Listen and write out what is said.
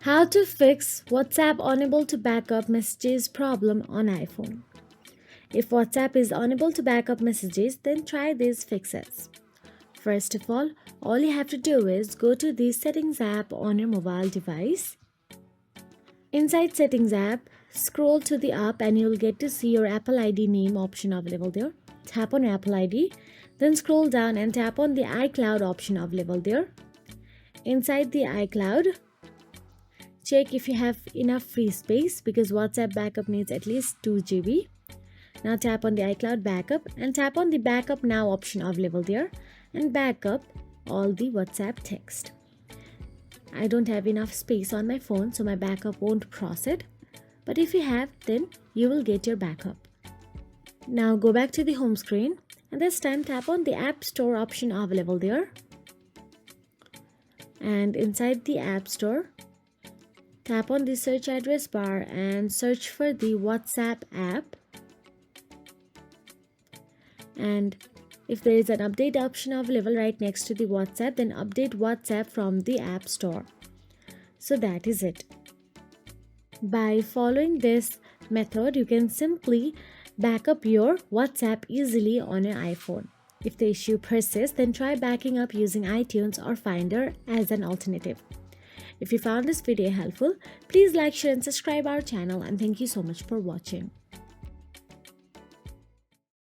How to fix WhatsApp unable to backup messages problem on iPhone. If WhatsApp is unable to backup messages, then try these fixes. First of all you have to do is go to the Settings app on your mobile device. Inside Settings app, scroll to the up and you'll get to see your Apple ID name option available there. Tap on your Apple ID, then scroll down and tap on the iCloud option available there. Inside the iCloud, check if you have enough free space because WhatsApp backup needs at least 2 GB. Now tap on the iCloud backup and tap on the backup now option available there and backup all the WhatsApp text. I don't have enough space on my phone, so my backup won't proceed. But if you have, then you will get your backup. Now go back to the home screen and this time tap on the App Store option available there. And inside the App Store, tap on the search address bar and search for the WhatsApp app. And if there is an update option available right next to the WhatsApp, then update WhatsApp from the App Store. So that is it. By following this method, you can simply back up your WhatsApp easily on your iPhone. If the issue persists, then try backing up using iTunes or Finder as an alternative. If you found this video helpful, please like, share and subscribe our channel, and thank you so much for watching.